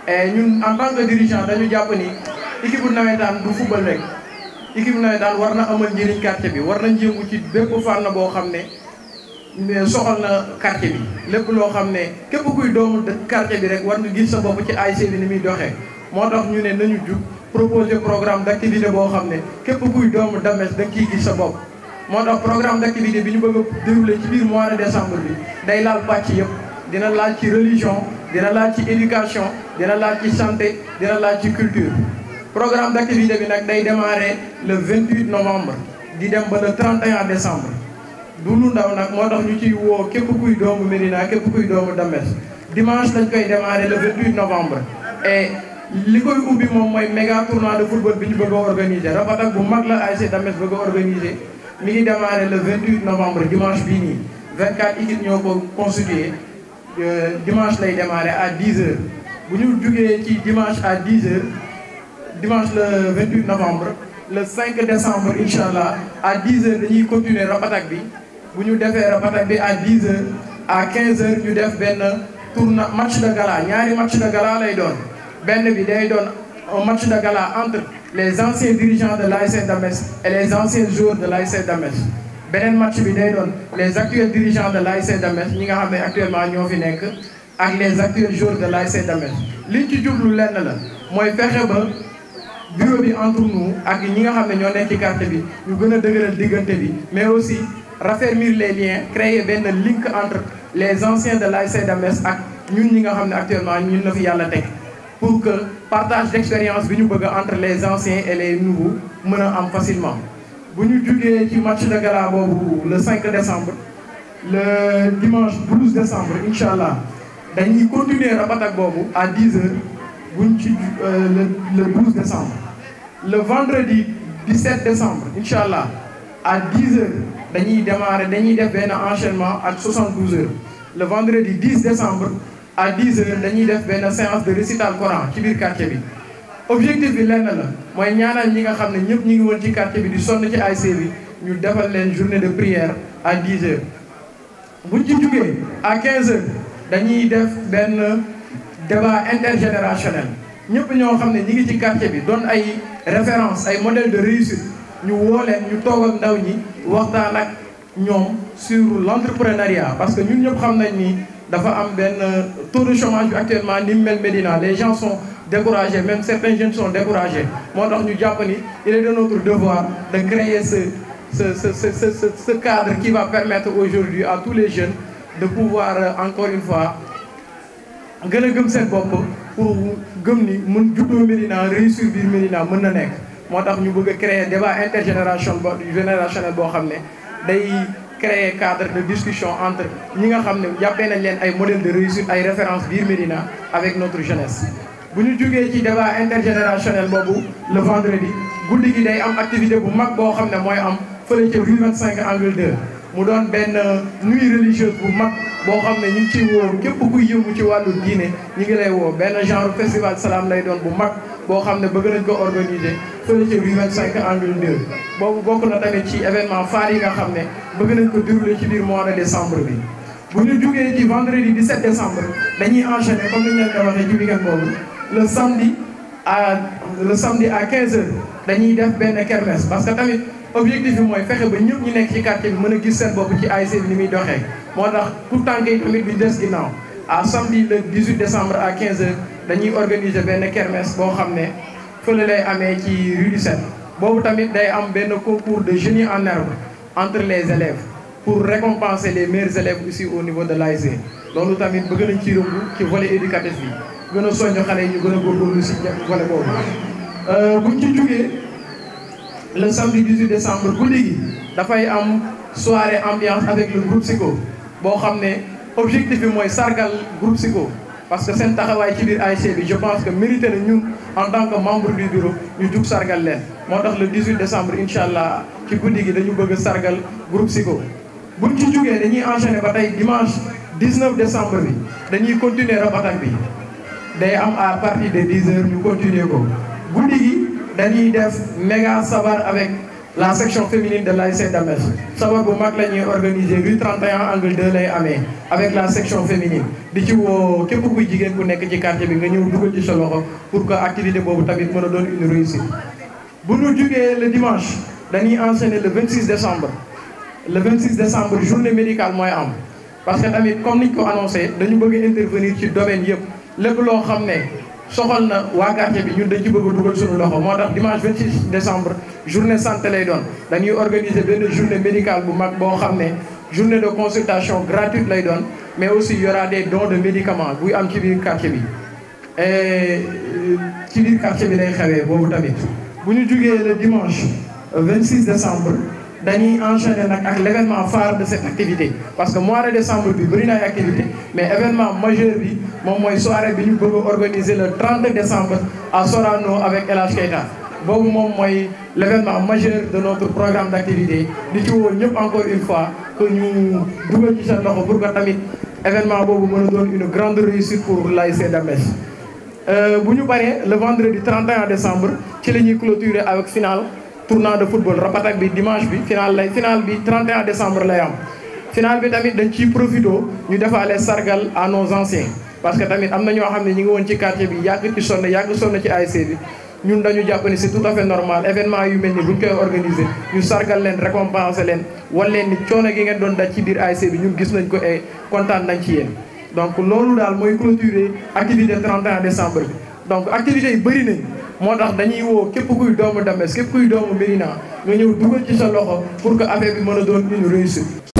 et ñun en tant que dirigeant dañu jàpp ni équipe bu nawetaan du football rek équipe nawetaan war na amal njëriñ quartier bi war nañ yëngu ci bépp fànn boo xam ne soxal na quartier bi lépp loo xam ne képp kuy doomu quartier bi rek war nga gis sa bopp ci ASC bi ni muy doxee moo tax ñu ne nañu jug proposer programme d'activité boo xam ne képp kuy doomu Dames da nga ciy gis sa bopp moo tax programme d'activité bi ñu bëgg a dérouler ci biir mois de décembre bi day laal pàcc yëpp dina laal ci religion dina laal ci éducation dina laal ci santé dina laal ci culture programme d'activité bi nag day démarrer le 28 novembre di dem ba le 31 décembre du lu ndaw nag moo tax ñu ciy woo képp kuy doomu Médina képp kuy doomu Dames dimanche lañ koy démarrer le 28 novembre et li koy ubbi moom mooy méga tournoi de football bi ñu bëgg a organiser rapatak bu mag la ASC Dames bëgg a organiser mi ngi démarrer le 28 novembre dimanche bii nii 24 équipes ñoo ko constitué dimanche lay démarrer à 10h bu ñu jugee ci dimanche à 10h dimanche le 28 novembre le 5 décembre incha allah à 10h dañuy continuer rapatak bi bu ñu defee rapatak bi à 10h à 15h ñu def benn tournoi match de gala ñaari match de gala lay doon benn bi day doon un match de gala entre les anciens dirigeants de l'ASC Dames et les anciens joueurs de l'ASC Dames beneen match bi day doon les actuels dirigeants de l'ASC Dames ñi nga xam ne actuellement ñoo fi nekk ak les actuels joueurs de l'ASC Dames liñ ci jublu lenn la mooy fexe ba bureau bi entre nous ak ñi nga xam ne ñoo nekk ci quartier bi ñu gën a dëgëral diggante bi mais aussi raffermir les liens créer benn link entre les anciens de l'ASC Dames ak ñun ñi nga xam ne actuellement ñun la fi yàlla teg pour que partage d'expérience bi ñu bëgg entre les anciens et les nouveaux mën a am facilement bu ñu jugee ci match de gala boobu le 5 décembre le dimanche 12 décembre incha allah dañuy continuer rapatak boobu à 10h buñ ci le 12 décembre le vendredi 17 décembre incha allah à 10h dañuy def benn enchaînement ak 72h le vendredi 10 décembre à 10h dañuy def benn séance de récital Coran ci biir quartier bi objectif bi lenn la mooy ñaanal ñi nga xam ne ñëpp ñi ngi woon ci quartier bi di sonn ci ASC bi ñu defal leen journée de prière à 10h buñ ci jugee à 15h dañuy def benn débat intergénérationnel ñëpp ñoo xam ne ñi ngi ci quartier bi doon ay référence ay modèle de réussite ñu woo leen ñu toog ak ndaw ñi waxtaan ak ñoom sur l'entrepreneuriat parce que ñun ñëpp xam nañ ni dafa am benn taux de chômage bi actuellement ni mu mel Médina les gens sont découragés même certains jeunes sont découragés moo tax ñu jàpp ni il est de notre devoir de créer ce cadre qui va permettre aujourd'hui à tous les jeunes de pouvoir encore une fois gën a gëm seen bopp pour gëm ni mën juddoo Médina réussir biir Médina mën na nekk moo tax ñu bëgg a créer débat intergénérationnel boo xam ne day créer cadre de discussion entre ñi nga xam ne jàppee nañ leen ay modèles de réussite ay références biir Médina avec notre jeunesse bu ñu jógee ci débat intergénérationnel boobu le vendredi guddi gi day am activité bu mag boo xam ne mooy am fële ca rue 25 angle 2 mu doon benn nuit religieuse bu mag boo xam ne ñu ngi ciy woo képp kuy yëngu ci wàllu diine ñi ngi lay woo benn genre festival salam lay doon bu mag boo xam ne bëgg nañ ko organiser fële ca rue 25 angle 2 boobu bokk na tamit ci événement phare yi nga xam ne bëgg nañ ko dérouler ci biir mois de décembre bi bu ñu jugee ci vendredi 17 décembre dañuy enchaîner comme ni ñu leen ko waxee ci week-end boobu le samedi à 15h dañuy def benn kermesse parce que tamit objectif bi mooy fexe ba ñëpp ñu nekk ci quartier bi mën a gis seen bopp ci ASC bi ni muy doxee moo tax tout tànk yi tamit bi des ginnaaw à samedi le 18 décembre à 15h dañuy organiser benn kermesse boo xam ne fële lay amee ci rue du 7 boobu tamit day am benn concours de génie en herbe entre les élèves pour récompenser les meilleurs élèves aussi au niveau de l'ASC loolu tamit bëgg nañ ci rëbb ci volet éducatif bi gën a soññ xale yi ñu gën a góorgóorlu si volet boobu buñ ci jugee le samedi 18 décembre guddi gi dafay am soirée ambiance avec le groupe Sico boo xam ne objectif bi mooy sargal groupe Sico parce que seen taxawaay ci biir ASC bi je pense que mérité na ñun en tant que membre du bureau ñu jug sargal leen moo tax le 18 décembre incha allah ci guddi gi dañu bëgg a sargal groupe Sico buñ ci jugee dañuy enchaîner ba tey dimanche 19 décembre bi dañuy continuer rapatak bi day am à partir de 10h ñu continuer ko guddi gi dañuy def méga sabar avec la section féminine de l'ASC Damel sabar bu mag la ñuy organiser rue 31 angle 2 lay amee avec la section féminine di ci woo képp kuy jigéen ku nekk ci quartier bi nga ñëw dugal ci sa loxo pour que activité boobu tamit mën a doon une réussite. bu ñu jugee le dimanche dañuy enchaîner le 26 décembre le 26 décembre journée médicale mooy am parce que tamit comme niñ ko annoncé dañu bëgg intervenir ci domaine yëpp lépp loo xam ne soxal na waa quartier bi ñun dañ ci bëgg a dugal suñu loxo moo tax dimanche 26 décembre journée santé lay doon dañuy organiser benn journée médicale bu mag boo xam ne journée de consultation gratuite lay doon mais aussi y aura des dons de médicaments buy am ci biir quartier bi et ci biir quartier bi lay xewee boobu tamit. bu ñu jugee le dimanche 26 décembre dañuy enchaîner nag ak l' événement phare de cette activité parce que mois de décembre bi bëri na ay activité mais événement majeur bi moom mooy soirée bi ñu bëgg a organiser le 30 décembre à Sorano avec El Hadj Keita boobu moom mooy l' événement majeur de notre programme d' activité di ci woo ñëpp encore une fois que ñu dugal ci seen loxo pour que tamit événement boobu mën a doon une grande réussite pour l'ASC Damel. bu ñu paree le vendredi 31 décembre ci la ñuy clôturer avec finale tournoi de football Rapatak bi dimanche bi finale bi 31 décembre lay am. finale bi tamit dañ ciy profito ñu defaale sargal à nos anciens parce que tamit am na ñoo xam ne ñi ngi woon ci quartier bi yàgg ci sonn ci ASC bi ñun dañu jàpp ni c'est tout à fait normal événement yu mel ni buñ koy organiser ñu sargal leen récompenser leen wan leen ni coono gi ngeen doon daj ci biir ASC bi ñun gis nañ ko et kontaan nañ ci yéen. donc loolu daal mooy clôturer activité 31 décembre bi donc activités yi bëri nañ moo tax dañuy woo képp kuy doomu Damel képp kuy doomu Médina nga ñëw dugal ci sa loxo pour que affaire bi mën a doon une réussite.